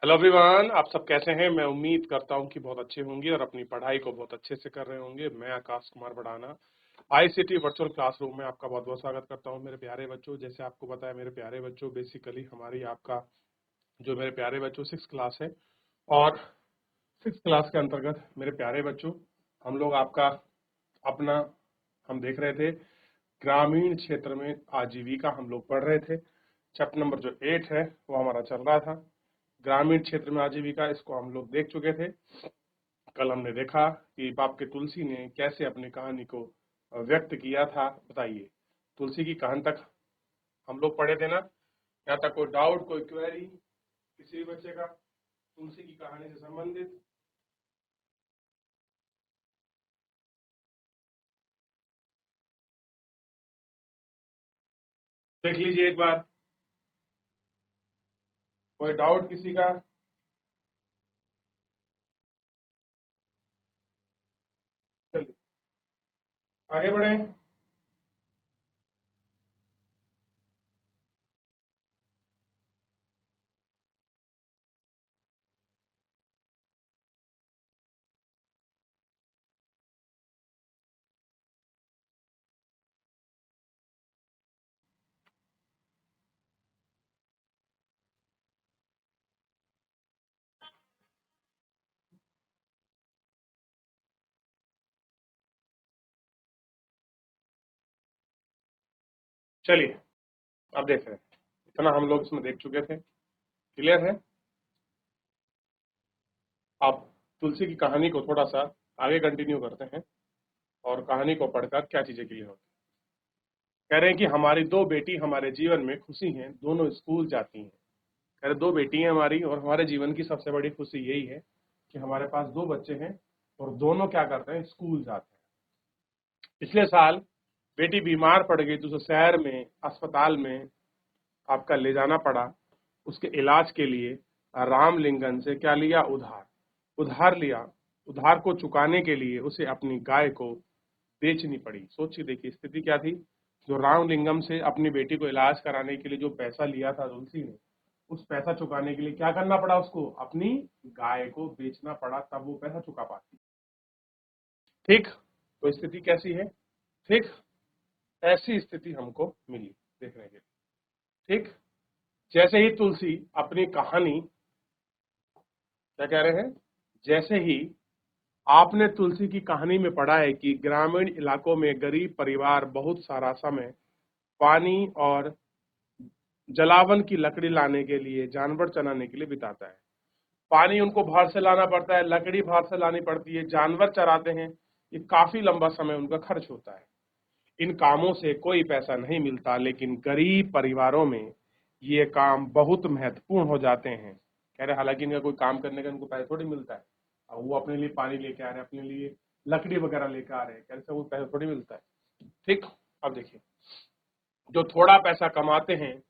Hello everyone, आप सब कैसे हैं? मैं उम्मीद करता हूं कि बहुत अच्छे होंगे और अपनी पढ़ाई को बहुत अच्छे से कर रहे होंगे। मैं आकाश कुमार बढ़ाना आईसीटी वर्चुअल क्लासरूम में आपका बहुत बहुत स्वागत करता हूं। मेरे प्यारे बच्चों, जैसे आपको पता है मेरे प्यारे बच्चों, बेसिकली हमारी आपका जो मेरे प्यारे बच्चों 6 क्लास है और 6 क्लास के अंतर्गत मेरे प्यारे बच्चों हम लोग आपका अपना हम देख रहे थे ग्रामीण क्षेत्र में आजीविका हम लोग पढ़ रहे थे। चैप्टर नंबर जो 8 है वो हमारा चल रहा था, ग्रामीण क्षेत्र में आजीविका। इसको हम लोग देख चुके थे। कल हमने देखा कि बाप के तुलसी ने कैसे अपनी कहानी को व्यक्त किया था। बताइए, तुलसी की कहानी तक हम लोग पढ़े थे ना? यहाँ तक कोई डाउट, कोई क्वेरी किसी भी बच्चे का तुलसी की कहानी से संबंधित? देख लीजिए एक बार, कोई डाउट किसी का? चलिए आगे बढ़े। चलिए अब देख रहे हैं, इतना हम लोग इसमें देख चुके थे। क्लियर है? अब तुलसी की कहानी को थोड़ा सा आगे कंटिन्यू करते हैं और कहानी को पढ़कर क्या चीजें क्लियर होती हैं। कह रहे हैं कि हमारी दो बेटी हमारे जीवन में खुशी हैं, दोनों स्कूल जाती हैं। कह रहे दो बेटी हैं हमारी और हमारे जीवन की सबसे बड़ी खुशी यही है कि हमारे पास दो बच्चे हैं और दोनों क्या करते हैं, स्कूल जाते हैं। पिछले साल बेटी बीमार पड़ गई तो उसे शहर में अस्पताल में आपका ले जाना पड़ा। उसके इलाज के लिए रामलिंगन से क्या लिया, उधार। उधार लिया। उधार को चुकाने के लिए उसे अपनी गाय को बेचनी पड़ी। सोचिए, देखिए स्थिति क्या थी। जो रामलिंगम से अपनी बेटी को इलाज कराने के लिए जो पैसा लिया था तुलसी ने, उस पैसा चुकाने के लिए क्या करना पड़ा उसको, अपनी गाय को बेचना पड़ा, तब वो पैसा चुका पाती। ठीक, तो स्थिति कैसी है? ठीक, ऐसी स्थिति हमको मिली देखने के लिए। ठीक, जैसे ही तुलसी अपनी कहानी, क्या कह रहे हैं, जैसे ही आपने तुलसी की कहानी में पढ़ा है कि ग्रामीण इलाकों में गरीब परिवार बहुत सारा समय पानी और जलावन की लकड़ी लाने के लिए, जानवर चराने के लिए बिताता है। पानी उनको बाहर से लाना पड़ता है, लकड़ी बाहर से लानी पड़ती है, जानवर चराते हैं। ये काफी लंबा समय उनका खर्च होता है। इन कामों से कोई पैसा नहीं मिलता, लेकिन गरीब परिवारों में ये काम बहुत महत्वपूर्ण हो जाते हैं। कह रहे हालांकि इनका कोई काम करने का इनको पैसा थोड़ी मिलता है। अब वो अपने लिए पानी लेके आ रहे हैं, अपने लिए लकड़ी वगैरह लेके आ रहे हैं, कैसे वो पैसा थोड़ी मिलता है। ठीक, अब देखिए, जो थोड़ा पैसा कमाते हैं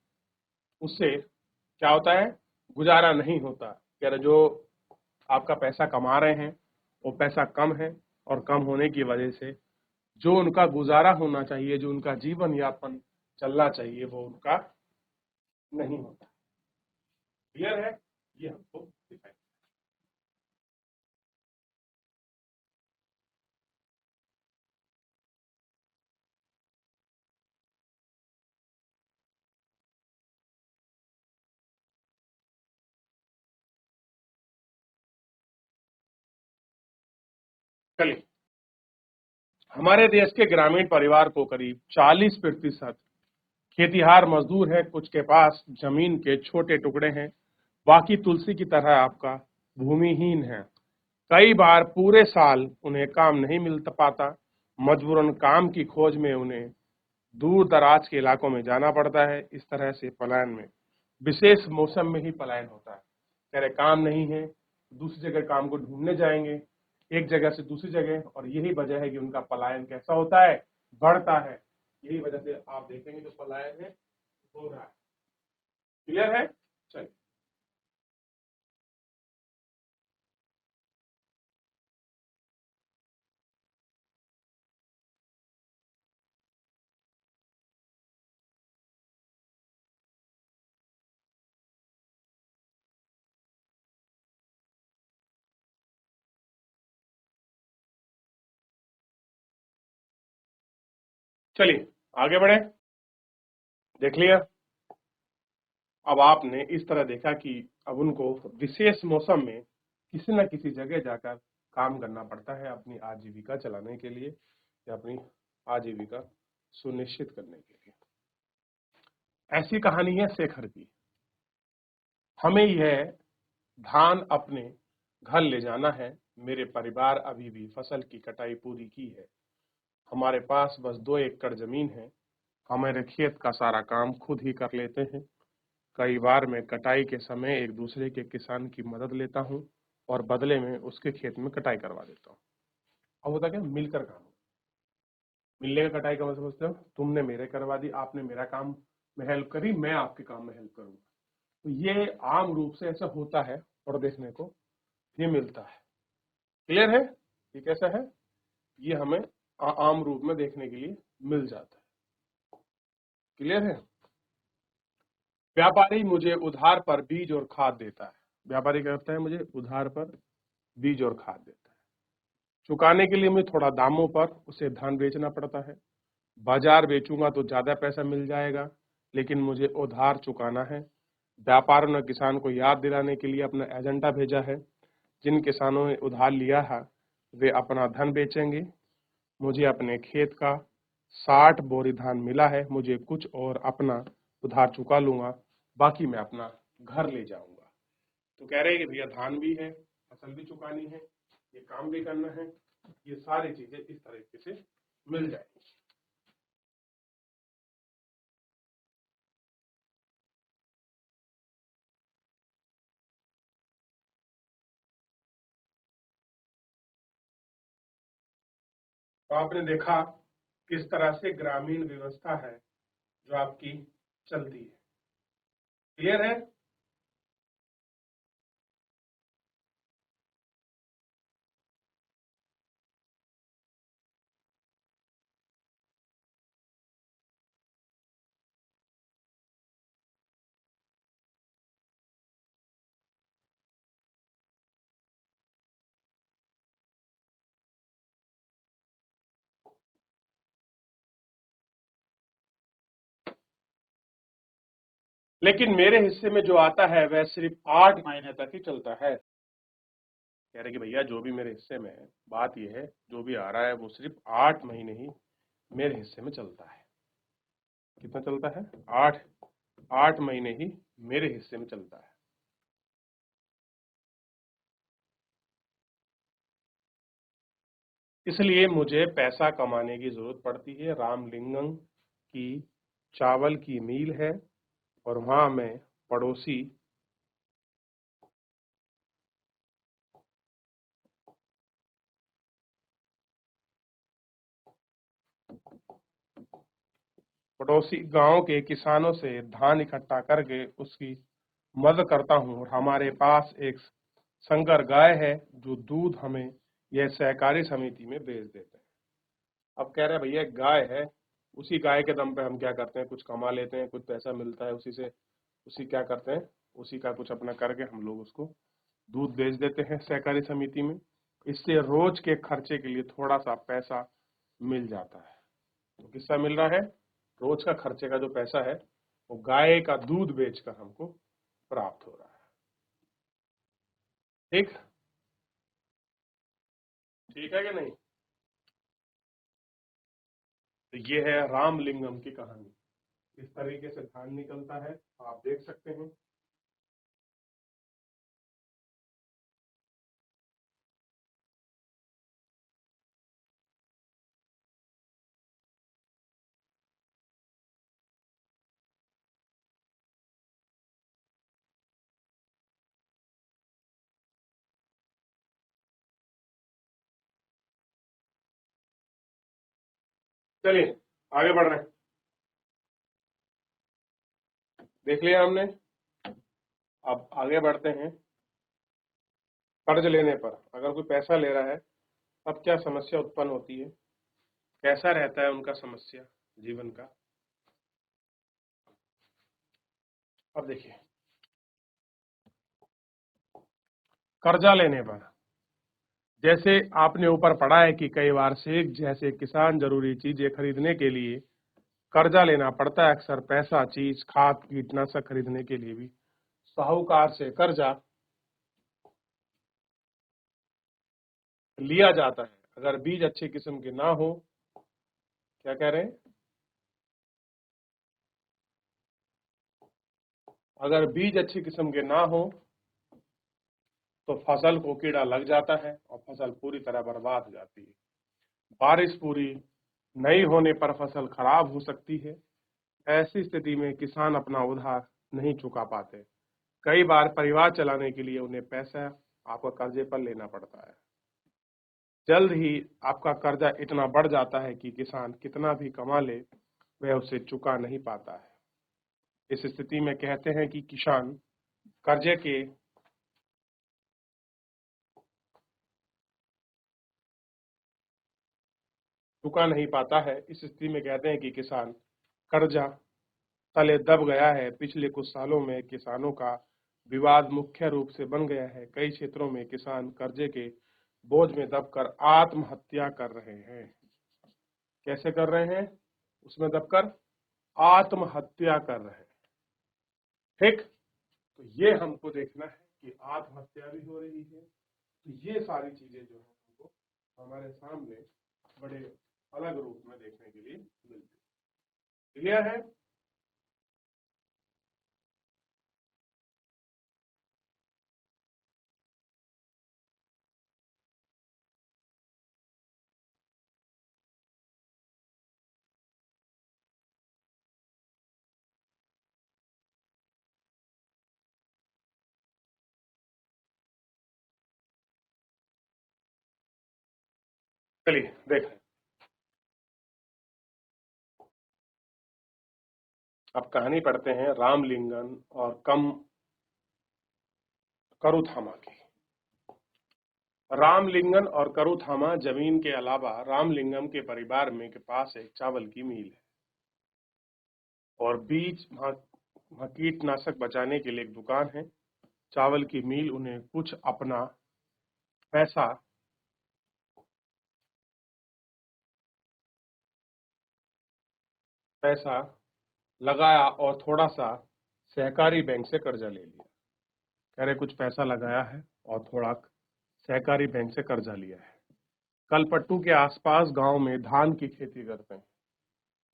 उससे क्या होता है, गुजारा नहीं होता। कह रहे जो आपका पैसा कमा रहे हैं वो पैसा कम है और कम होने की वजह से जो उनका गुजारा होना चाहिए, जो उनका जीवन यापन चलना चाहिए, वो उनका नहीं होता। क्लियर है? ये हमको दिखाई। चलिए, हमारे देश के ग्रामीण परिवार को करीब 40% खेतिहार मजदूर हैं। कुछ के पास जमीन के छोटे टुकड़े हैं, बाकी तुलसी की तरह आपका भूमिहीन है। कई बार पूरे साल उन्हें काम नहीं मिल पाता। मजबूरन काम की खोज में उन्हें दूर दराज के इलाकों में जाना पड़ता है। इस तरह से पलायन में विशेष मौसम में ही पलायन होता है। कह रहे काम नहीं है, दूसरी जगह काम को ढूंढने जाएंगे, एक जगह से दूसरी जगह, और यही वजह है कि उनका पलायन कैसा होता है, बढ़ता है। यही वजह से आप देखेंगे जो पलायन है हो रहा है। क्लियर है? चलिए। चलिए आगे बढ़े। देख लिया। अब आपने इस तरह देखा कि अब उनको विशेष मौसम में किसी न किसी जगह जाकर काम करना पड़ता है अपनी आजीविका चलाने के लिए या अपनी आजीविका सुनिश्चित करने के लिए। ऐसी कहानी है शेखर की। हमें यह धान अपने घर ले जाना है। मेरे परिवार अभी भी फसल की कटाई पूरी की है। हमारे पास बस 2 एकड़ जमीन है। हमारे खेत का सारा काम खुद ही कर लेते हैं। कई बार मैं कटाई के समय एक दूसरे के किसान की मदद लेता हूँ और बदले में उसके खेत में कटाई करवा देता हूँ। अब होता क्या, मिलकर काम। मिलने का कटाई का मतलब समझते हो, तुमने मेरे करवा दी, आपने मेरा काम में हेल्प करी, मैं आपके काम में हेल्प करूंगा। तो ये आम रूप से ऐसा होता है और देखने को ये मिलता है। क्लियर है ये कैसा है? ये हमें आम रूप में देखने के लिए मिल जाता है। क्लियर है? व्यापारी मुझे उधार पर बीज और खाद देता है। व्यापारी क्या करता है, मुझे उधार पर बीज और खाद देता है। चुकाने के लिए मुझे थोड़ा दामों पर उसे धान बेचना पड़ता है। बाजार बेचूंगा तो ज्यादा पैसा मिल जाएगा, लेकिन मुझे उधार चुकाना है। व्यापारियों ने किसान को याद दिलाने के लिए अपना एजेंडा भेजा है। जिन किसानों ने उधार लिया है वे अपना धन बेचेंगे। मुझे अपने खेत का 60 बोरी धान मिला है। मुझे कुछ और अपना उधार चुका लूंगा, बाकी मैं अपना घर ले जाऊंगा। तो कह रहे हैं कि भैया धान भी है, फसल भी चुकानी है, ये काम भी करना है, ये सारी चीजें इस तरीके से मिल जाएंगी। तो आपने देखा किस तरह से ग्रामीण व्यवस्था है जो आपकी चलती है। क्लियर है? लेकिन मेरे हिस्से में जो आता है वह सिर्फ 8 महीने तक ही चलता है। कह रहे कि भैया जो भी मेरे हिस्से में है, बात यह है जो भी आ रहा है वो सिर्फ 8 महीने ही मेरे हिस्से में चलता है। कितना चलता है? 8 महीने ही मेरे हिस्से में चलता है। इसलिए मुझे पैसा कमाने की जरूरत पड़ती है। रामलिंगम की चावल की मिल है और वहां मैं पड़ोसी पड़ोसी गांव के किसानों से धान इकट्ठा करके उसकी मदद करता हूँ और हमारे पास एक संकर गाय है जो दूध हमें यह सहकारी समिति में बेच देते हैं। अब कह रहे हैं भैया गाय है, उसी गाय के दम पे हम क्या करते हैं, कुछ कमा लेते हैं, कुछ पैसा मिलता है उसी से, उसी क्या करते हैं, उसी का कुछ अपना करके हम लोग उसको दूध बेच देते हैं सहकारी समिति में। इससे रोज के खर्चे के लिए थोड़ा सा पैसा मिल जाता है। तो किसका मिल रहा है? रोज का खर्चे का जो पैसा है वो गाय का दूध बेचकर हमको प्राप्त हो रहा है। ठीक, ठीक है कि नहीं? तो ये है रामलिंगम की कहानी। इस तरीके से धान निकलता है, आप देख सकते हैं। चलिए आगे बढ़ रहे हैं। देख लिया हमने। अब आगे बढ़ते हैं। कर्ज लेने पर अगर कोई पैसा ले रहा है तब क्या समस्या उत्पन्न होती है, कैसा रहता है उनका समस्या जीवन का। अब देखिए, कर्जा लेने पर जैसे आपने ऊपर पढ़ा है कि कई बार से जैसे किसान जरूरी चीजें खरीदने के लिए कर्जा लेना पड़ता है अक्सर, पैसा, चीज, खाद, कीटनाशक खरीदने के लिए भी साहूकार से कर्जा लिया जाता है। अगर बीज अच्छे किस्म के ना हो, क्या कह रहे हैं, अगर बीज अच्छी किस्म के ना हो तो फसल को कीड़ा लग जाता है और फसल पूरी तरह बर्बाद हो जाती है। बारिश पूरी नहीं होने पर फसल खराब हो सकती है। ऐसी स्थिति में किसान अपना उधार नहीं चुका पाते। कई बार परिवार चलाने के लिए उन्हें पैसा आपको कर्जे पर लेना पड़ता है। जल्द ही आपका कर्जा इतना बढ़ जाता है कि किसान कितना भी कमा ले वह उसे चुका नहीं पाता है। इस स्थिति में कहते हैं कि किसान कर्जे के चुका नहीं पाता है। इस स्थिति में कहते हैं कि किसान कर्जा तले दब गया है। पिछले कुछ सालों में किसानों का विवाद मुख्य रूप से बन गया है। कई क्षेत्रों में किसान कर्जे के बोझ में दबकर आत्महत्या कर रहे हैं। कैसे कर रहे हैं? उसमें दबकर आत्महत्या कर रहे हैं। ठीक, तो ये हमको देखना है कि आत्महत्या भी हो रही है। तो ये सारी चीजें जो है हमको हमारे सामने बड़े अलग रूप में देखने के लिए मिलती है। क्लियर है? चलिए देखें, अब कहानी पढ़ते हैं रामलिंगन और कम करुथामा की। रामलिंगन और करुथामा जमीन के अलावा रामलिंगम के परिवार में के पास एक चावल की मिल है और बीज वहाँ कीटनाशक बचाने के लिए एक दुकान है। चावल की मिल उन्हें कुछ अपना पैसा पैसा लगाया और थोड़ा सा सहकारी बैंक से कर्जा ले लिया। कह रहे कुछ पैसा लगाया है और थोड़ा सहकारी बैंक से कर्जा लिया है। कलपट्टू के आसपास गांव में धान की खेती करते हैं।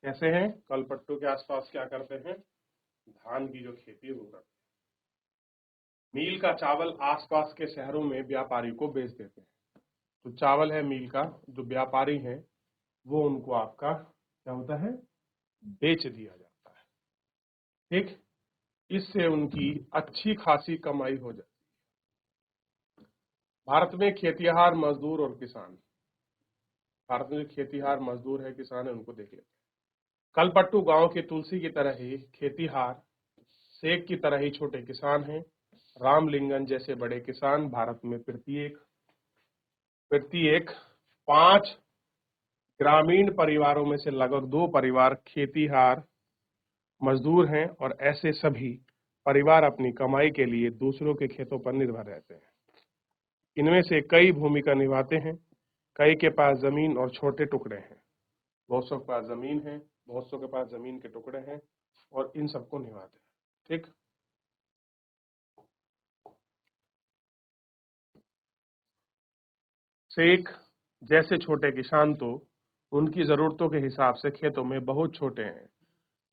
कैसे हैं? कलपट्टू के आसपास क्या करते हैं? धान की जो खेती है वो करते हैं। मील का चावल आसपास के शहरों में व्यापारी को बेच देते हैं। तो चावल है मील का, जो व्यापारी हैं वो उनको आपका क्या होता है, बेच दिया जाता है। ठीक, इससे उनकी अच्छी खासी कमाई हो जाती है। भारत में खेतिहर मजदूर और किसान, भारत में जो खेतिहर मजदूर है, किसान है, उनको देख लेते हैं। कलपट्टू गांव के तुलसी की तरह ही खेतिहर, शेख की तरह ही छोटे किसान हैं। रामलिंगन जैसे बड़े किसान भारत में प्रत्येक प्रत्येक 5 ग्रामीण परिवारों में से लगभग 2 परिवार खेतिहर मजदूर हैं और ऐसे सभी परिवार अपनी कमाई के लिए दूसरों के खेतों पर निर्भर रहते हैं। इनमें से कई भूमिका निभाते हैं। कई के पास जमीन और छोटे टुकड़े हैं। बहुत सौ के पास जमीन है, बहुत सौ के पास जमीन के टुकड़े हैं और इन सबको निभाते हैं। ठीक, शेख जैसे छोटे किसान तो उनकी जरूरतों के हिसाब से खेतों में बहुत छोटे हैं।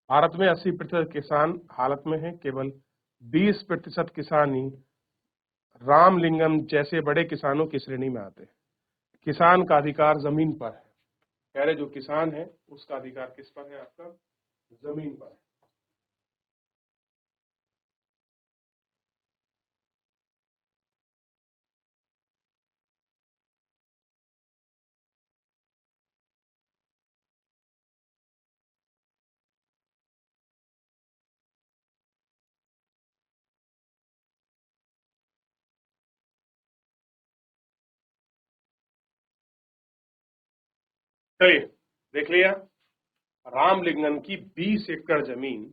भारत में 80% किसान हालत में है। केवल 20% किसान ही रामलिंगम जैसे बड़े किसानों की श्रेणी में आते हैं। किसान का अधिकार जमीन पर है। कह रहे जो किसान है उसका अधिकार किस पर है? आपका जमीन पर है। चलिए देख लिया, रामलिंगम की 20 एकड़ जमीन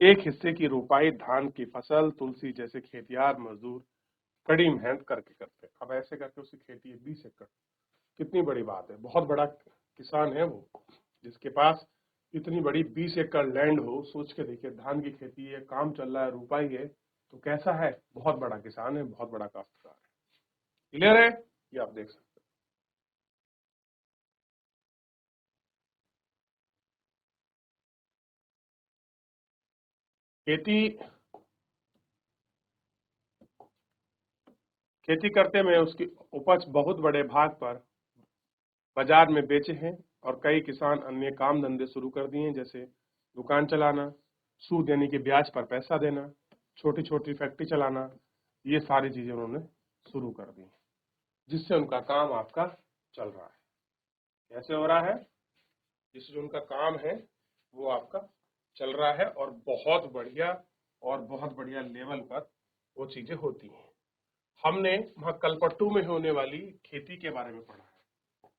एक हिस्से की रोपाई धान की फसल, तुलसी जैसे खेतियार मजदूर कड़ी मेहनत करके करते हैं। अब ऐसे करके उसकी खेती है 20 एकड़। कितनी बड़ी बात है, बहुत बड़ा किसान है वो, जिसके पास इतनी बड़ी 20 एकड़ लैंड हो। सोच के देखिए, धान की खेती है, काम चल रहा है, रुपाई है, तो कैसा है, बहुत बड़ा किसान है, बहुत बड़ा काश्तकार है। क्लियर है, ये आप देख सकते हैं। खेती करते में उसकी उपज बहुत बड़े भाग पर बाजार में बेचे हैं, और कई किसान अन्य काम धंधे शुरू कर दिए हैं, जैसे दुकान चलाना, सूद यानी कि ब्याज पर पैसा देना, छोटी छोटी फैक्ट्री चलाना। ये सारी चीजें उन्होंने शुरू कर दी, जिससे उनका काम आपका चल रहा है। कैसे हो रहा है, जिससे जो उनका काम है वो आपका चल रहा है, और बहुत बढ़िया लेवल पर वो चीजें होती हैं। हमने वहाँ कलपट्टू में होने वाली खेती के बारे में पढ़ा है।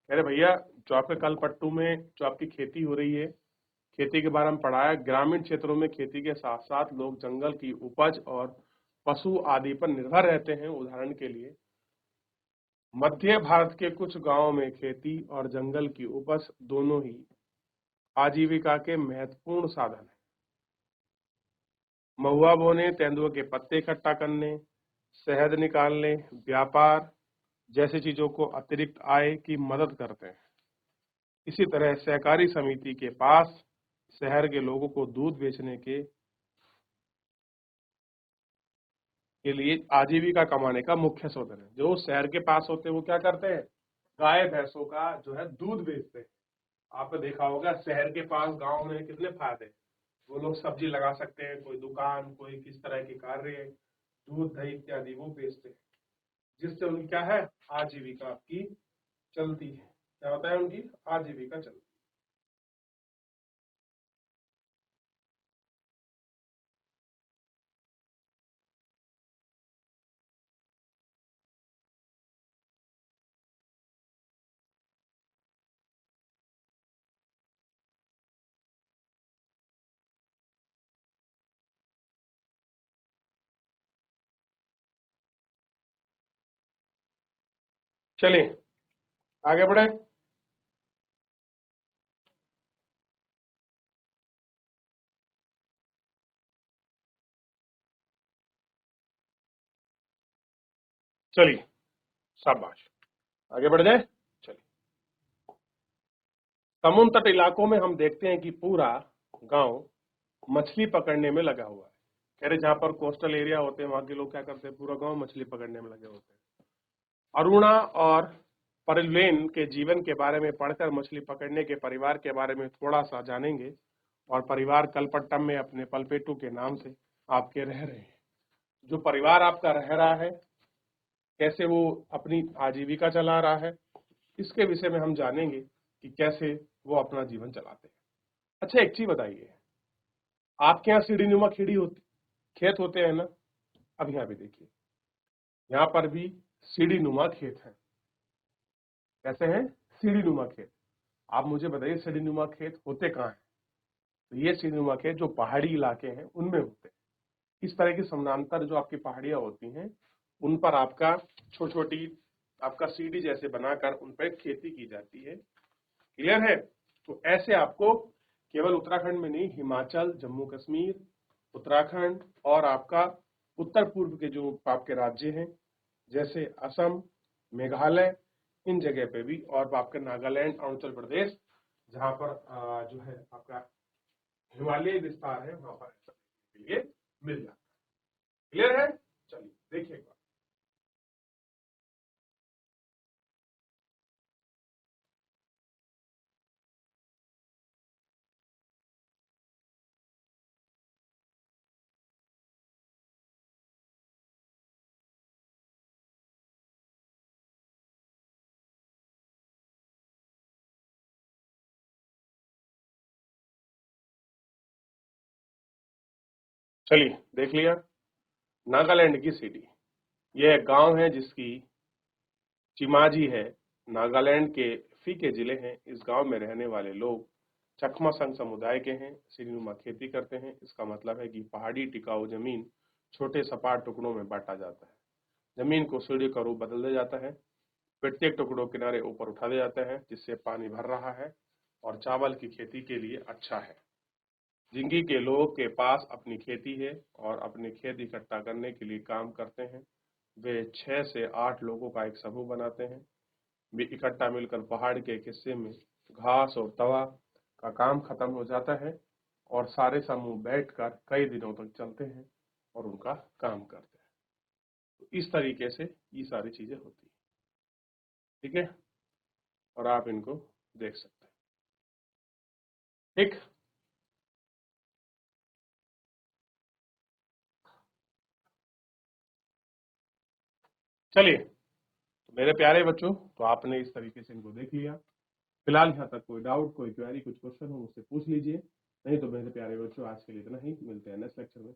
अरे भैया, जो आपके कलपट्टू में जो आपकी खेती हो रही है, खेती के बारे में पढ़ा है। ग्रामीण क्षेत्रों में खेती के साथ साथ लोग जंगल की उपज और पशु आदि पर निर्भर रहते हैं। उदाहरण के लिए मध्य भारत के कुछ गांवों में खेती और जंगल की उपज दोनों ही आजीविका के महत्वपूर्ण साधन है। महुआ बोने, तेंदुए के पत्ते इकट्ठा करने, शहद निकालने, व्यापार जैसी चीजों को अतिरिक्त आय की मदद करते हैं। इसी तरह सहकारी समिति के पास शहर के लोगों को दूध बेचने के लिए आजीविका कमाने का मुख्य साधन है। जो शहर के पास होते हैं वो क्या करते हैं, गाय भैंसों का जो है दूध बेचते हैं। आपने देखा होगा शहर के पास गांव में कितने फायदे, वो लोग सब्जी लगा सकते हैं, कोई दुकान, कोई किस तरह के कार्य, दूध दही इत्यादि वो बेचते हैं, जिससे उनकी क्या है, आजीविका आपकी चलती है। क्या होता है, उनकी आजीविका चलती है। चलिए आगे बढ़े। चलिए, शाबाश, आगे बढ़ जाए। चलिए, समुद्र तट इलाकों में हम देखते हैं कि पूरा गांव मछली पकड़ने में लगा हुआ है। कह रहे जहां पर कोस्टल एरिया होते हैं वहां के लोग क्या करते हैं, पूरा गांव मछली पकड़ने में लगे होते हैं। अरुणा और परवीन के जीवन के बारे में पढ़कर मछली पकड़ने के परिवार के बारे में थोड़ा सा जानेंगे। और परिवार कलपट्टम में अपने पलपेटू के नाम से आपके रह रहे हैं। जो परिवार आपका रह रहा है, कैसे वो अपनी आजीविका चला रहा है, इसके विषय में हम जानेंगे कि कैसे वो अपना जीवन चलाते हैं। अच्छा, एक चीज बताइए, आपके यहाँ सीढ़ी नुमा खेत होते हैं ना। अब यहाँ भी देखिए, यहाँ पर भी सीढ़ी नुमा खेत है। कैसे हैं, सीढ़ी नुमा खेत। आप मुझे बताइए, सीढ़ी नुमा खेत होते कहाँ हैं। तो ये सीढ़ी नुमा खेत जो पहाड़ी इलाके हैं उनमें होते हैं। इस तरह की समानांतर जो आपकी पहाड़ियां होती हैं, उन पर आपका छोटी छोटी आपका सीढ़ी जैसे बनाकर उन पर खेती की जाती है। क्लियर है। तो ऐसे आपको केवल उत्तराखंड में नहीं, हिमाचल, जम्मू कश्मीर, उत्तराखंड और आपका उत्तर पूर्व के जो आपके राज्य हैं, जैसे असम, मेघालय, इन जगह पे भी, और आपके नागालैंड, अरुणाचल प्रदेश, जहां पर जो है आपका हिमालयी विस्तार है, वहां पर ऐसा देखने के लिए मिल जाता है। क्लियर है। चलिए देखिए एक बार। चलिए देख लिया, नागालैंड की सिटी, यह एक गांव है जिसकी चिमाजी है। नागालैंड के फीके जिले हैं। इस गांव में रहने वाले लोग चकमा संघ समुदाय के हैं। सीढ़ीनुमा खेती करते हैं। इसका मतलब है कि पहाड़ी टिकाऊ जमीन छोटे सपाट टुकड़ों में बांटा जाता है। जमीन को सीढ़ी का रूप बदल दिया जाता है। प्रत्येक टुकड़ों किनारे ऊपर उठा दिए जाते हैं जिससे पानी भर रहा है और चावल की खेती के लिए अच्छा है। झिंगी के लोगों के पास अपनी खेती है और अपनी खेत इकट्ठा करने के लिए काम करते हैं। वे 6 से 8 लोगों का एक समूह बनाते हैं। वे इकट्ठा मिलकर पहाड़ के एक हिस्से में घास और तवा का काम खत्म हो जाता है और सारे समूह बैठकर कई दिनों तक चलते हैं और उनका काम करते हैं। तो इस तरीके से ये सारी चीजें होती हैं, ठीक है, और आप इनको देख सकते हैं। ठीक, चलिए, तो मेरे प्यारे बच्चों, तो आपने इस तरीके से इनको देख लिया। फिलहाल यहाँ तक कोई डाउट, कोई क्वेरी, कुछ क्वेश्चन हो मुझसे पूछ लीजिए, नहीं तो मेरे प्यारे बच्चों आज के लिए इतना ही। मिलते हैं नेक्स्ट लेक्चर में।